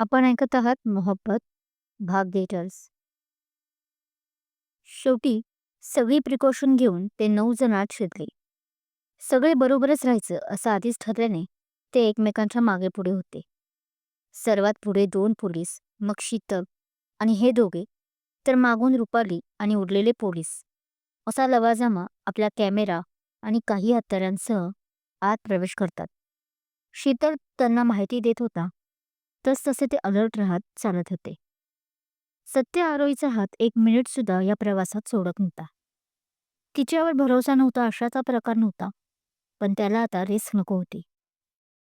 आपण ऐकत आहात मोहब्बत भाग डिटेल्स. शेवटी सगळी प्रिकॉशन घेऊन ते 9 जण आत शिरले. सगळे बरोबरच राहायचं असं आधीच ठरल्याने ते एकमेकांच्या मागे पुढे होते. सर्वात पुढे 2 पोलीस, मग शीतल आणि हे दोघे, तर मागून रुपाली आणि उरलेले पोलीस. असा लवाजमा आपल्या कॅमेरा आणि काही हत्यारांसह आत प्रवेश करतात. शीतल त्यांना माहिती देत होता, तसतसे ते अलर्ट राहत चालत होते. सत्य आरोहीचा हात 1 मिनिट सुद्धा या प्रवासात सोडत नव्हता. तिच्यावर भरोसा नव्हता अशाचा प्रकार नव्हता, पण त्याला आता रिस्क नको होती.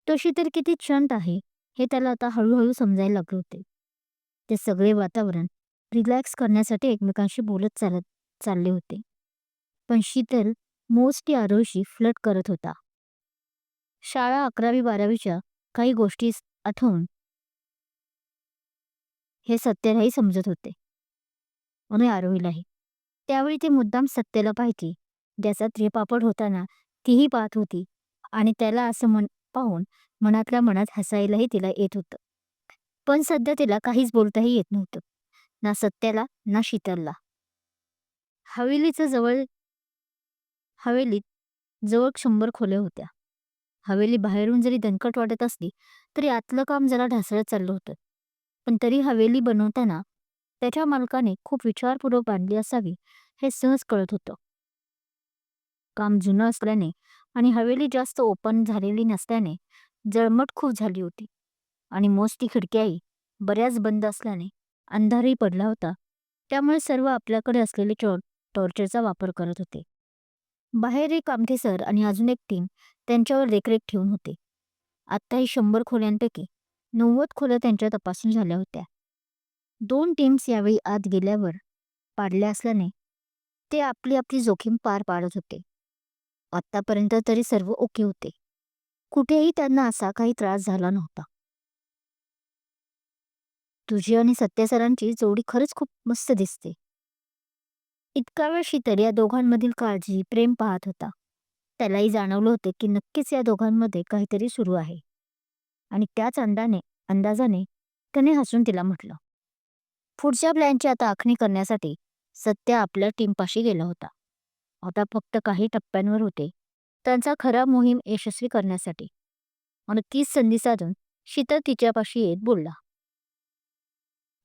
तशी तर किती शांत आहे हे त्याला आता हळूहळू समजायला लागले होते. ते सगळे वातावरण रिलॅक्स करण्यासाठी एकमेकांशी बोलत चालत चालले होते. पण शीतल मोस्टली आरोहीशी फ्लर्ट करत होता. शाळा 11वी-12वीच्या काही गोष्टी आठवून हे सत्यालाही समजत होते आणि आरोहीलाही. त्यावेळी ती मुद्दाम सत्याला पाहायची, ज्याचा त्रिपापड होताना तीही पाहत होती आणि त्याला असं पाहून मनातल्या मनात हसायलाही तिला येत होतं. पण सध्या तिला काहीच बोलताही येत नव्हतं, ना सत्याला ना शीतलला. हवेलीचं जवळ हवेलीत जवळ 100 खोल्या होत्या. हवेली बाहेरून जरी दणकट वाटत असली तरी आतलं काम जरा ढासळत चाललं होतं. पण तरी हवेली बनवताना त्याच्या मालकाने खूप विचारपूर्वक बांधली असावी हे सहज कळत होतं. काम जुनं असल्याने आणि हवेली जास्त ओपन झालेली नसल्याने जळमट खूप झाली होती आणि मोस्टली खिडक्याही बऱ्याच बंद असल्याने अंधारही पडला होता. त्यामुळे सर्व आपल्याकडे असलेले टॉर्चरचा वापर करत होते. बाहेर एक कामठी सर आणि अजून एक टीम त्यांच्यावर देखरेख ठेवून होते. आत्ताही 100 खोल्यांपैकी 90 खोल्या त्यांच्या तपासून झाल्या होत्या. 2 टीम्स यावेळी आत गेल्यावर पाडल्या असल्याने ते आपली आपली जोखीम पार पाडत होते. आत्तापर्यंत तरी सर्व ओके होते. कुठेही त्यांना असा काही त्रास झाला नव्हता. तुझी आणि सत्य सरांची जोडी खरंच खूप मस्त दिसते. इतका वेळ शीतल या दोघांमधील काळजी, प्रेम पाहत होता. त्यालाही जाणवलं होते की नक्कीच या दोघांमध्ये काहीतरी सुरू आहे. आणि त्याच अंदाजाने त्याने हसून तिला म्हटलं. पुढच्या प्लॅनची आता आखणी करण्यासाठी सत्य आपल्या टीमपाशी गेला होता. आता फक्त काही टप्प्यांवर होते त्यांचा खरा मोहीम यशस्वी करण्यासाठी. आणि तीच संधी साधून शीतल तिच्यापाशी येत बोलला.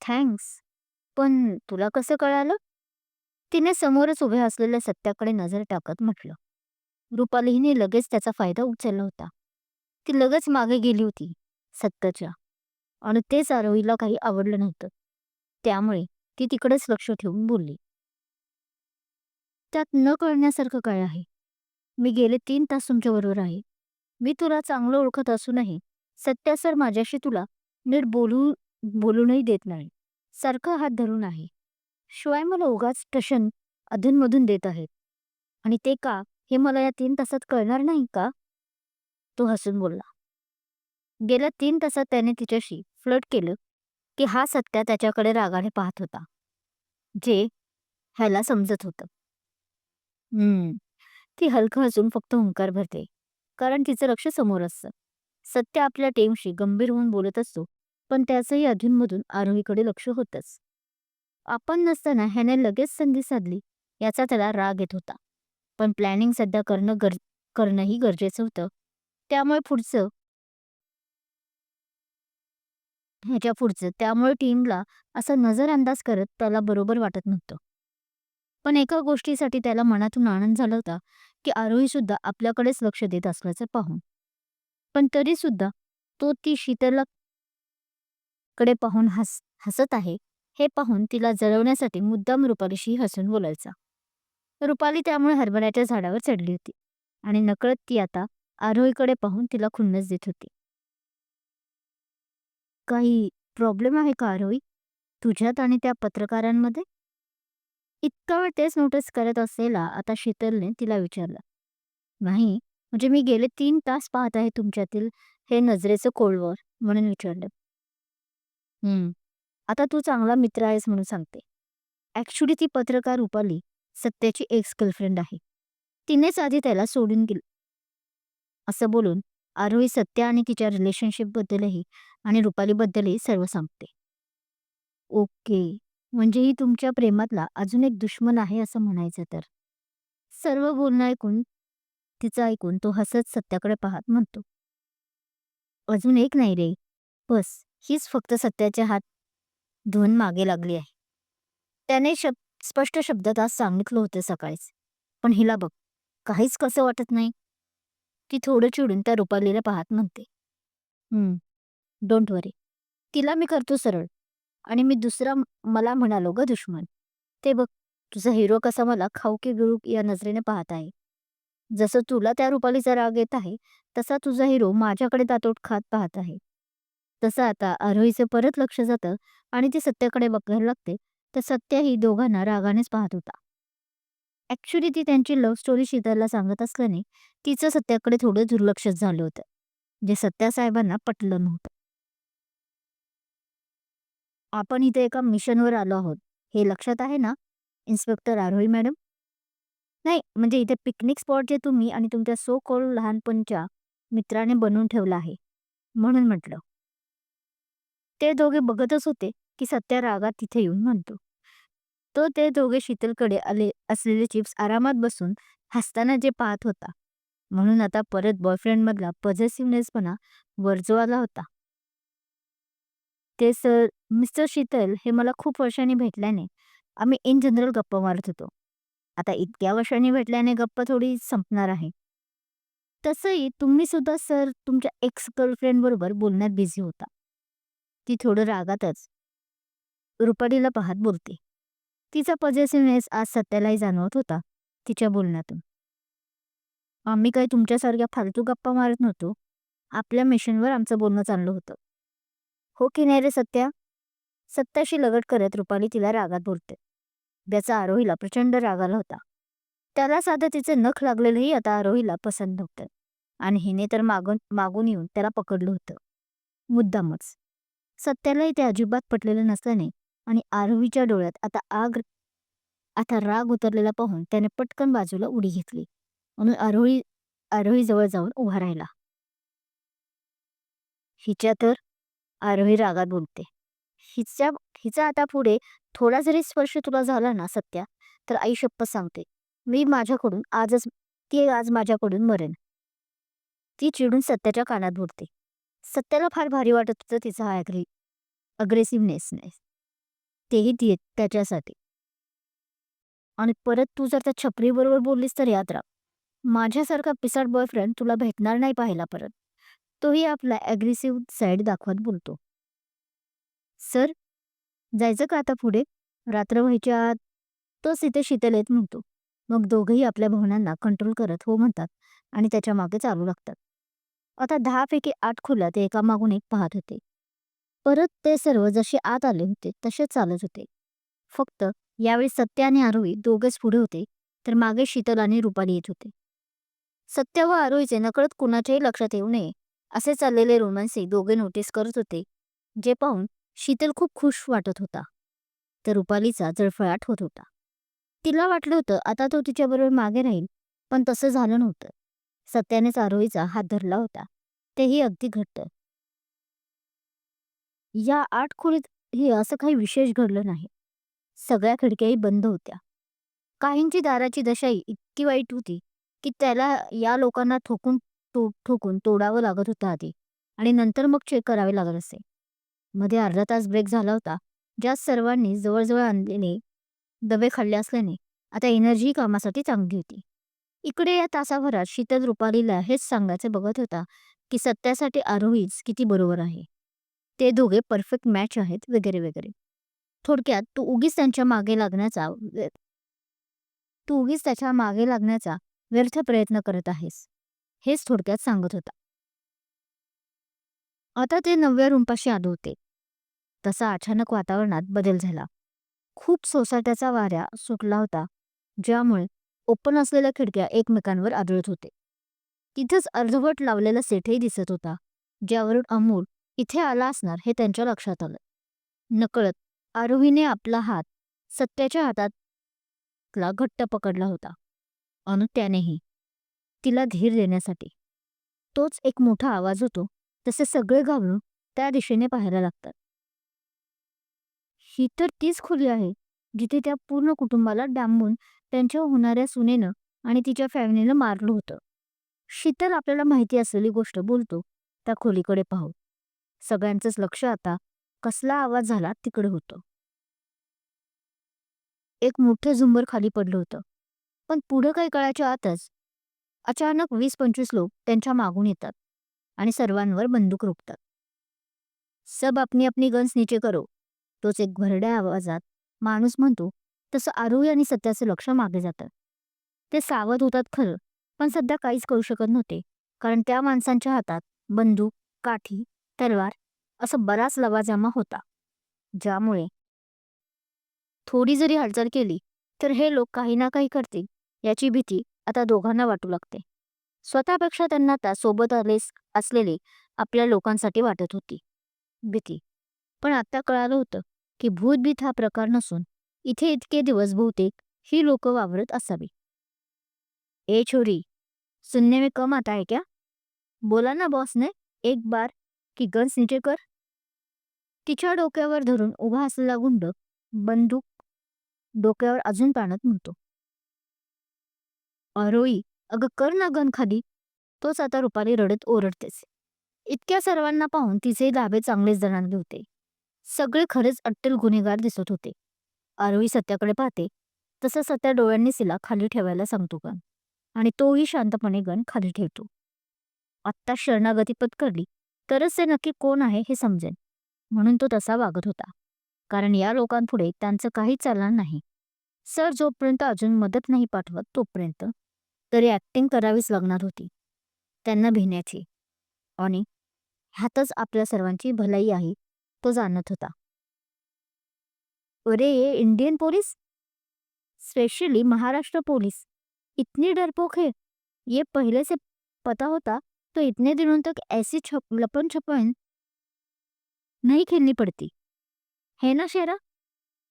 थँक्स, पण तुला कसं कळालं? तिने समोरच उभे असलेल्या सत्याकडे नजर टाकत म्हटलं. रुपालीने लगेच त्याचा फायदा उचलला होता. ती लगेच मागे गेली होती सत्याच्या, आणि तेच आरोहीला काही आवडलं नव्हतं. त्यामुळे ती तिकडेच लक्ष ठेवून बोलली. त्यात न कळण्यासारखं काय आहे? मी गेले 3 तास तुमच्याबरोबर आहे. मी तुला चांगलं ओळखत असूनही सत्या सर माझ्याशी तुला नीट बोलूनही देत नाही. सारखं हात धरून आहे. शिवाय मला उगाच टशन अधूनमधून देत आहेत. आणि ते का, हे मला या 3 तासात कळणार नाही का? तो हसून बोलला. गेल्या 3 तासात त्याने तिच्याशी फ्लर्ट केलं की हा सत्या त्याच्याकडे रागाने पाहत होता, जे ह्याला समजत होतं. ती हलकं हसून फक्त हुंकार भरते, कारण तिचं लक्ष समोर असतं. सत्य आपल्या टीमशी गंभीर होऊन बोलत असतो, पण त्याचंही अधूनमधून आरोहीकडे लक्ष होतंच. आपण नसताना ह्याने लगेच संधी साधली याचा त्याला राग येत होता. पण प्लॅनिंग सध्या करणंही गरजेचं होतं. त्यामुळे त्यामुळे टीमला असा नजरअंदाज करत त्याला बरोबर वाटत नव्हतं. पण एका गोष्टीसाठी त्याला मनातून आनंद झाला होता की आरोही सुद्धा आपल्याकडेच लक्ष देत असल्याचं पाहून. पण तरी सुद्धा तो ती शीतलकडे पाहून हसत आहे हे पाहून तिला जळवण्यासाठी मुद्दाम रुपालीशी हसून बोलायचा. रुपाली त्यामुळे हरभऱ्याच्या झाडावर चढली होती आणि नकळत ती आता आरोहीकडे पाहून तिला खुन्नस देत होती. काही प्रॉब्लेम आहे का आरोही, तुझ्यात आणि त्या पत्रकारांमध्ये? इतका वेळ तेच नोटीस करत असलेला आता शीतलने तिला विचारलं. नाही, म्हणजे मी गेले 3 तास पाहत आहे तुमच्यातील हे नजरेचं कोळवर, म्हणून विचारलं. आता तू चांगला मित्र आहेस म्हणून सांगते. ॲक्च्युली ती पत्रकार रुपाली सत्याची एक्स गर्लफ्रेंड आहे. तिनेच आधी त्याला सोडून गेली. असं बोलून आरोही सत्या आणि तिच्या रिलेशनशिपबद्दलही आणि रुपालीबद्दलही सर्व सांगते. ओके. म्हणजे ही तुमच्या प्रेमातला अजून एक दुश्मन आहे असं म्हणायचं तर. सर्व बोलणं ऐकून, तिचं ऐकून तो हसत सत्याकडे पाहत म्हणतो, "अजून एक नाही रे. बस हीच फक्त सत्याचे हात धुवून मागे लागली आहे." त्याने स्पष्ट शब्दात आज सांगितलं होतं सकाळीच. पण हिला बघ, काहीच कसं वाटत नाही. ती थोडं चिडून त्या रुपालीला पाहत म्हणते, "हं, डोंट वरी. तिला मी करतो सरळ आणि मी दुसरा मला म्हणालो गं दुश्मन. ते बघ, तुझा हिरो कसा मला खाऊ की गिळू या नजरेने पाहत आहे. जसं तुला त्या रुपालीचा राग येत आहे, तसा तुझा हिरो माझ्याकडे दातोट खात पाहत आहे." तसं आता आरोहीचं परत लक्ष जातं आणि ती सत्याकडे बघायला लागते, तर सत्याही दोघांना रागानेच पाहत होता. ॲक्चुअली ती त्यांची लव्ह स्टोरी शीतलला सांगत असल्याने तिचं सत्याकडे थोडं दुर्लक्षच झालं होतं, जे सत्यासाहेबांना पटलं नव्हतं. "आपण इथे एका मिशनवर आलो आहोत, हे लक्षात आहे ना, इन्स्पेक्टर आरोही मॅडम?" "नाही, म्हणजे इथे पिकनिक स्पॉट जे तुम्ही आणि तुमच्या सो कॉल्ड लहानपणच्या मित्राने बनवून ठेवलं आहे, म्हणून म्हटलं." ते दोघे बघतच होते, की सत्या रागात तिथे येऊन म्हणतो, तो ते दोघे शीतलकडे आले असलेले चिप्स आरामात बसून हसताना जे पाहत होता, म्हणून आता परत बॉयफ्रेंडमधला पॉझेसिव्हनेसपणा वरजू होता. ते सर, मिस्टर शीतल हे मला खूप वर्षांनी भेटल्याने आम्ही इन जनरल गप्पा मारत होतो. आता इतक्या वर्षांनी भेटल्याने गप्पा थोडी संपणार आहे. तसंही तुम्ही सुद्धा सर तुमच्या एक्स गर्लफ्रेंडबरोबर बोलण्यात बिझी होता. ती थोडं रागातच रुपालीला पाहत बोलते. तिचा पॉझेसिव्हनेस आज सत्यालाही जाणवत होता तिच्या बोलण्यातून. आम्ही काही तुमच्यासारख्या फालतू गप्पा मारत नव्हतो. आपल्या मिशनवर आमचं बोलणं चाललं होतं. हो की नाही रे सत्या? सत्याशी लगट करत रुपाली तिला रागात बोलते. त्याचा आरोहीला प्रचंड राग आला होता. त्याला साधं तिचे नख लागलेलंही आता आरोहीला पसंत नव्हतं. आणि हिने तर मागून मागून येऊन त्याला पकडलं होतं. मुद्दामच. सत्यालाही ते अजिबात पटलेलं नसल्याने आणि आरोहीच्या डोळ्यात आता राग उतरलेला पाहून त्याने पटकन बाजूला उडी घेतली. म्हणून आरोही जवळ जाऊन उभा राहिला. हिच्या तर आरोही रागात बोलते. हिच्या हिचा आता पुढे थोडा जरी स्पर्श तुला झाला ना सत्या, तर आई शपथ सांगते, मी माझ्याकडून आजच ती आज माझ्याकडून मरेन. ती चिडून सत्याच्या कानात बोलते. सत्याला फार भारी वाटत होतं तिचा हा अग्रेसिव्हनेस. तेही ती त्याच्यासाठी. आणि परत तू जर त्या छपरीबरोबर बोललीस तर याद राख. माझ्यासारखा पिसाट बॉयफ्रेंड तुला भेटणार नाही पाहिला परत. तोही आपला अग्रेसिव्ह साईड दाखवत बोलतो. सर, जायचं का आता पुढे? रात्र व्हायच्या आत तोच इथे शीतल येत म्हणतो. मग दोघेही आपल्या भावनांना कंट्रोल करत हो म्हणतात आणि त्याच्या मागे चालू लागतात. आता 10 पैकी 8 खोल्या ते एकामागून एक पाहत होते. परत ते सर्व जसे आत आले होते तसेच चालत होते. फक्त यावेळी सत्य आणि आरोही दोघेच पुढे होते, तर मागे शीतल आणि रुपाली येत होते. सत्य व आरोहीचे नकळत कुणाच्याही लक्षात येऊ नये असे चाललेले रोमॅन्सही दोघे नोटीस करत होते, जे पाहून शीतल खूप खुश वाटत होता. तर रुपालीचा जळफळाट होत होता. तिला वाटलं होतं आता तो तिच्याबरोबर मागे राहील, पण तसं झालं नव्हतं. सत्यानेच आरोहीचा हात धरला होता, तेही अगदी घट्ट. या 8 खोलीत हे असं काही विशेष घडलं नाही. सगळ्या खिडक्याही बंद होत्या. काहींची दाराची दशाही इतकी वाईट होती, की त्याला या लोकांना ठोकून तोडावं लागत होतं आधी आणि नंतर मग चेक करावे लागत असे. मध्ये अर्धा तास ब्रेक झाला होता, ज्यात सर्वांनी जवळ आणलेले डबे खाल्ले असल्याने आता एनर्जी कामासाठी चांगली होती. इकडे या तासाभरात शीतल रुपालीला हेच सांगायचे बघत होता, की सत्यासाठी आरोहीच किती बरोबर आहे. ते दोघे परफेक्ट मॅच आहेत वगैरे वगैरे. थोडक्यात तू उगीच त्याच्या मागे लागण्याचा व्यर्थ प्रयत्न करत आहेस. हेच थोडक्यात सांगत होता. आता ते 9व्या रूमपाशी आले होते. तसा अचानक वातावरणात बदल झाला. खूप सोसाट्याचा वारा सुटला होता, ज्यामुळे ओपन असलेल्या खिडक्या एकमेकांवर आदळत होते. तिथंच अर्धवट लावलेला सेटही दिसत होता, ज्यावरून अमोल इथे आला असणार हे त्यांच्या लक्षात आलं. नकळत आरोहीने आपला हात सत्याच्या हातातला घट्ट पकडला होता आणि त्यानेही तिला धीर देण्यासाठी तोच एक मोठा आवाज होतो. तसे सगळे घाबरून त्या दिशेने पाहायला लागतात. ही तर तीच खोली आहे, जिथे त्या पूर्ण कुटुंबाला डांबून त्यांच्या होणाऱ्या सुनेनं आणि तिच्या फॅमिलीनं मारलं होतं. शीतल आपल्याला माहिती असलेली गोष्ट बोलतो त्या खोलीकडे पाहू. सगळ्यांचंच लक्ष आता कसला आवाज झाला तिकडे होतं. एक मोठं झुंबर खाली पडलं होतं. पण पुढं काही कळायच्या आतच अचानक 20-25 लोक त्यांच्या मागून येतात आणि सर्वांवर बंदूक रोखतात. सब अपनी अपनी गन्स नीचे करो. तोच एक भरड्या आवाजात माणूस म्हणतो. तसं आरोही आणि सत्याचं लक्ष मागे जातं. ते सावध होतात खरं, पण सध्या काहीच करू शकत नव्हते, कारण त्या माणसांच्या हातात बंदूक, काठी, तलवार असं बराच लवाजमा होता, ज्यामुळे थोडी जरी हालचाल केली तर हे लोक काही ना काही करतील याची भीती आता दोघांना वाटू लागते. स्वतःपेक्षा त्यांना आता सोबत असलेले आपल्या लोकांसाठी वाटत होती भीती. पण आता कळालं होतं की भूतभीत हा प्रकार नसून इथे इतके दिवस बहुतेक ही लोक वावरत असावी. ए छोरी, सुनने में कम आता है क्या? बोला ना बॉस ने एक बार की गन्स नीचे कर. तिच्या डोक्यावर धरून उभा असलेला गुंड बंदूक डोक्यावर अजून ताणत म्हणतो. अरोई, अगं कर ना गन खाली. तोच आता रुपाली रडत ओरडतेच. इतक्या सर्वांना पाहून तिचे दाबे चांगलेच जणांले होते. सगळे खरेच अट्टल गुन्हेगार दिसत होते. आरोही सत्याकडे पाहते, तसं सत्या डोळ्यांनी तिला खाली ठेवायला सांगतो गन आणि तोही शांतपणे गन खाली ठेवतो. आत्ता शरणागती पत्करली तरच ते नक्की कोण आहे हे समजेल, म्हणून तो तसा वागत होता. कारण या लोकांपुढे त्यांचं काहीच चालणार नाही. सर जोपर्यंत अजून मदत नाही पाठवत तोपर्यंत तरी ॲक्टिंग करावीच लागणार होती त्यांना भिण्याची. आणि ह्यातच आपल्या सर्वांची भलाई आहे तो जाणत होता. अरे ये Indian police, specially Maharashtra police, इतनी डरपोक है, ये पहले से पता होता तो इतने दिनों तक ऐसी लपन छपन नहीं खेलनी पड़ती है ना शेरा.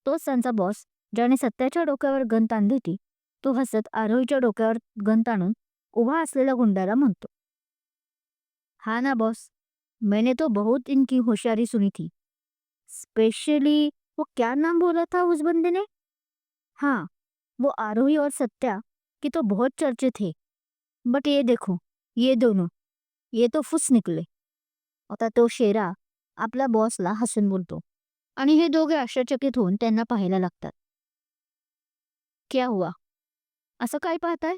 तोच त्यांचा बॉस, ज्याने सत्याच्या डोक्यावर गन ताणली होती, तो हसत आरोहीच्या डोक्यावर गन ताणून उभा असलेल्या गुंडाला म्हणतो. हाँ ना बॉस, मैंने तो बहुत इनकी होशियारी सुनी थी. स्पेशली वो क्या नाम बोला था उस बंदे ने? हाँ, वो आरोही और सत्या की तो बहुत चर्चे थे. बट ये देखो, ये दोनों, ये तो फुस निकले. आता तो शेरा आपल्या बॉसला हसून बोलतो आणि हे दोघे आश्चर्यचकित होऊन त्यांना पाहायला लागतात. क्या हुआ? असं काय पाहताय?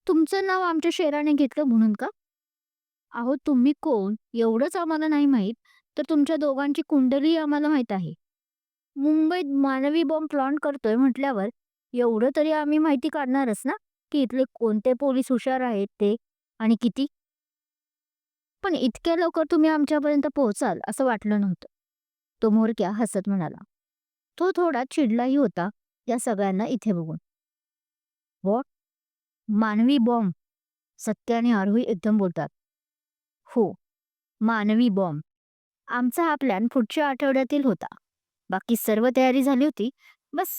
तुमचं नाव आमच्या शेराने घेतलं म्हणून का? अहो तुम्ही कोण एवढंच आम्हाला नाही माहीत, तर तुमच्या दोघांची कुंडली आम्हाला माहीत आहे. मुंबईत मानवी बॉम्ब प्लांट करतोय म्हटल्यावर एवढं तरी आम्ही माहिती काढणारच ना, की इथले कोणते पोलीस हुशार आहेत ते आणि किती. पण इतक्या लवकर तुम्ही आमच्यापर्यंत पोहोचाल असं वाटलं नव्हतं. तो म्होरक्या हसत म्हणाला. तो थोडा चिडलाही होता या सगळ्यांना इथे बघून. व्हॉट? मानवी बॉम्ब? सत्य आणि आरोही एकदम बोलतात. हो, मानवी बॉम्ब. आमचा हा प्लॅन पुढच्या आठवड्यातील होता. बाकी सर्व तयारी झाली होती. बस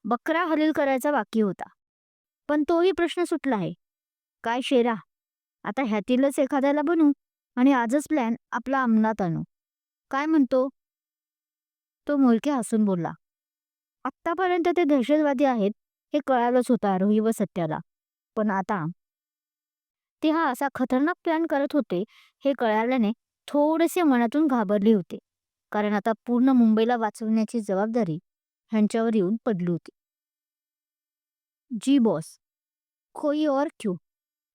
बकरा हलील करायचा बाकी होता. पण तोही प्रश्न सुटला आहे. काय शेरा, आता ह्यातीलच एखाद्याला बनू आणि आजच प्लॅन आपला अंमलात आणू. काय म्हणतो? तो मुलके हसून बोलला. आत्तापर्यंत ते दहशतवादी आहेत हे कळालंच होतं आरोही व सत्याला. पण आता ते हा असा खतरनाक प्लॅन करत होते हे कळाल्याने थोडेसे मनातून घाबरले होते. कारण आता पूर्ण मुंबईला वाचवण्याची जबाबदारी ह्यांच्यावर येऊन पडली होती. जी बॉस, कोई और क्यों?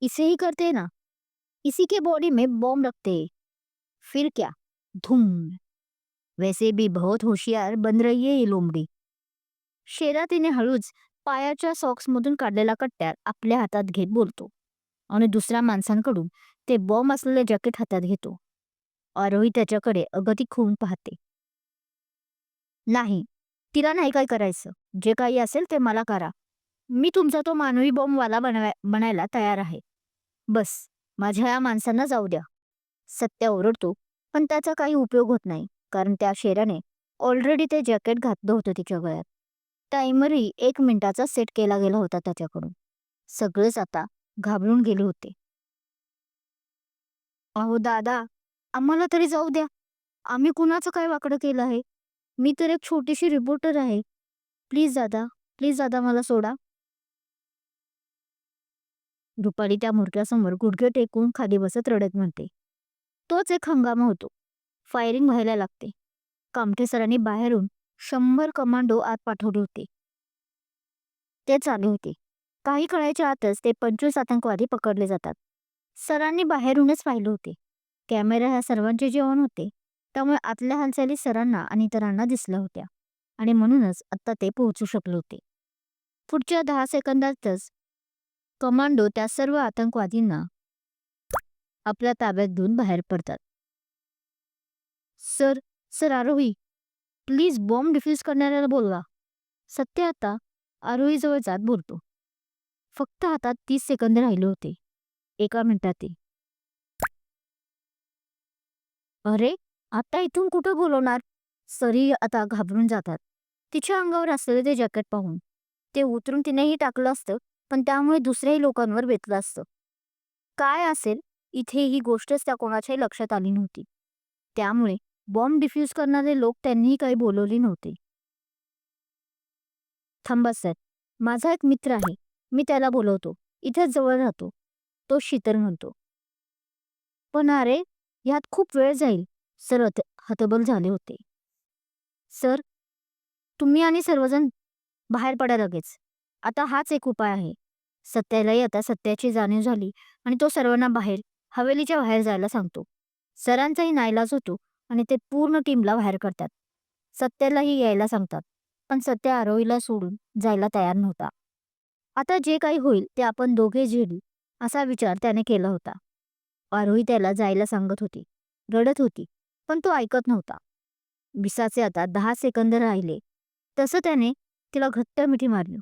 इसे ही करते ना. इसी के बॉडी में बॉम्ब रखते. फिर क्या? धूम. वैसे भी बहुत होशियार बन रही है ये लोमडी. शेरा तिने हळूच पायाच्या सॉक्समधून काढलेला कट्ट्यार आपल्या हातात घेत बोलतो आणि दुसऱ्या माणसांकडून ते बॉम्ब असलेले जॅकेट हातात घेतो. आरोही त्याच्याकडे अगतिक होऊन पाहते. नाही, तिला नाही काय करायचं. जे काही असेल ते मला करा. मी तुमचा तो मानवी बॉम्बवाला बनायला तयार आहे. बस माझ्या या माणसांना जाऊ द्या. सत्या ओरडतो, पण त्याचा काही उपयोग होत नाही, कारण त्या शेराने ऑलरेडी ते जॅकेट घातलं होतं तिच्या गळ्यात. टायमरही 1 मिनिटाचा सेट केला गेला होता त्याच्याकडून. सगळेच आता घाबरून गेले होते. अहो दादा, आम्हाला तरी जाऊ द्या. आम्ही कुणाचं काय वाकडं केलं आहे? मी तर एक छोटीशी रिपोर्टर आहे. प्लीज दादा, प्लीज दादा मला सोडा. रुपाली त्या मुरक्यासमोर गुडघे टेकून खाली बसत रडत म्हणते. तोच एक हंगामा होतो. फायरिंग व्हायला लागते. कामठे सरांनी बाहेरून 100 कमांडो आत पाठवले होते. ते चालू होते. काही कळायच्या आतच ते 25 आतंकवादी पकडले जातात. सरांनी बाहेरूनच पाहिले होते. कॅमेरा ह्या सर्वांचे जेवण होते. त्यामुळे आतल्या हालचाली सरांना आणि इतरांना दिसल्या होत्या आणि म्हणूनच आत्ता ते पोहोचू शकले होते. पुढच्या 10 सेकंदातच कमांडो त्या सर्व आतंकवादींना आपल्या ताब्यात घेऊन बाहेर पडतात. Sir, sir Arohi, please bomb defuse करणाऱ्याला बोलवा. सत्य आता आरोहीजवळ जात बोलतो. फक्त हातात 30 सेकंद राहिले होते. 1 मिनिटात ते. अरे, आता इथून कुठं बोलवणार? सरी आता घाबरून जातात. तिच्या अंगावर असलेलं ते जॅकेट पाहून. ते उतरून तिनेही टाकलं असतं, पण त्यामुळे दुसऱ्याही लोकांवर बेतलं असतं. काय असेल, इथे ही गोष्टच त्या कोणाच्याही लक्षात आली नव्हती. त्यामुळे बॉम्ब डिफ्यूज करणारे लोक त्यांनीही काही बोलवले नव्हते. थांबा सर, माझा एक मित्र आहे. मी त्याला बोलवतो. इथेच जवळ राहतो. तो शीतल म्हणतो. पण अरे, ह्यात खूप वेळ जाईल. सर हतबल झाले होते. सर, तुम्ही आणि सर्वजण बाहेर पडा लगेच. आता हाच एक उपाय आहे. सत्यालाही आता सत्याची जाणीव झाली आणि तो सर्वांना बाहेर, हवेलीच्या बाहेर जायला सांगतो. सरांचाही नाईलाज होतो आणि ते पूर्ण टीमला बाहेर करतात. सत्यालाही यायला सांगतात. पण सत्य आरोहीला सोडून जायला तयार नव्हता. आता जे काही होईल ते आपण दोघे झेलू, असा विचार त्याने केला होता. आरोही त्याला जायला सांगत होती. रडत होती, पण तो ऐकत नव्हता. 20चे आता 10 सेकंद राहिले. तसं त्याने तिला घट्ट मिठी मारली.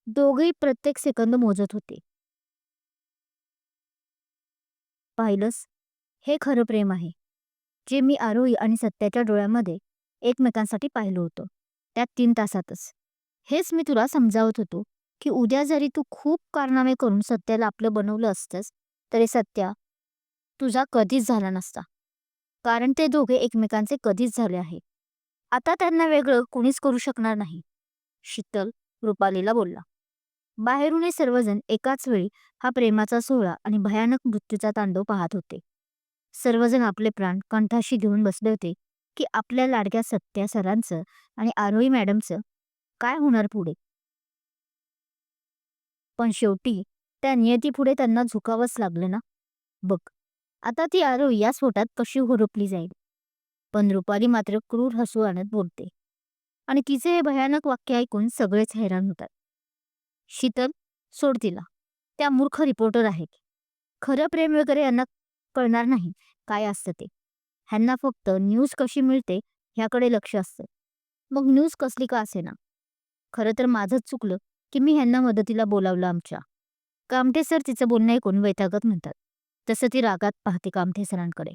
दोघेही प्रत्येक सेकंद मोजत होते. पाहिलंस, हे खरं प्रेम आहे, जे मी आरोही आणि सत्याच्या डोळ्यामध्ये एकमेकांसाठी पाहिलं होतं. त्या 3 तासातच. हेच मी तुला समजावत होतो, की उद्या जरी तू खूप कारनामे करून सत्याला आपलं बनवलं असतंस, तरी सत्या तुझा कधीच झाला नसता. कारण ते दोघे एकमेकांचे कधीच झाले आहे. आता त्यांना वेगळं कुणीच करू शकणार नाही. शीतल रुपालीला बोलला. बाहेरूनही सर्वजण एकाच वेळी हा प्रेमाचा सोहळा आणि भयानक मृत्यूचा तांडव पाहत होते. सर्वजण आपले प्राण कंठाशी घेऊन बसले होते, की आपल्या लाडक्या सत्या सरांचं आणि आरोही मॅडमचं काय होणार पुढे. पण शेवटी त्या नियतीपुढे त्यांना झुकावंच लागलं ना. बघ, आता ती आरोही या स्फोटात कशी होरपली जाईल. पण रुपाली मात्र क्रूर हसू आणत बोलते आणि तिचे हे भयानक वाक्य ऐकून सगळेच हैराण होतात. शीतल, सोड तिला. त्या मूर्ख रिपोर्टर आहेत. खरं प्रेम वगैरे यांना कळणार नाही काय असतं ते. ह्यांना फक्त न्यूज कशी मिळते ह्याकडे लक्ष असतं. मग न्यूज कसली का असेना. खरं तर माझंच चुकलं की मी ह्यांना मदतीला बोलावलं आमच्या. कामठे सर तिचं बोलणं ऐकून वैतागत म्हणतात. तसं ती रागात पाहते कामठे सरांकडे.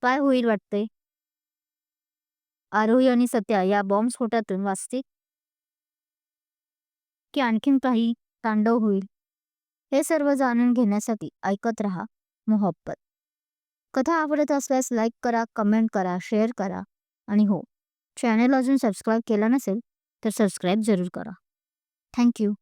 काय होईल वाटतंय? आरोही आणि सत्या या बॉम्ब स्फोटातून वाचतील की आणखीन काही तांडव होईल? हे सर्व जाणून घेण्यासाठी ऐकत रहा मोहब्बत. कथा आवडत असल्यास लाईक करा, कमेंट करा, शेअर करा आणि हो, चॅनल अजून सबस्क्राईब केला नसेल तर सबस्क्राईब जरूर करा. Thank you.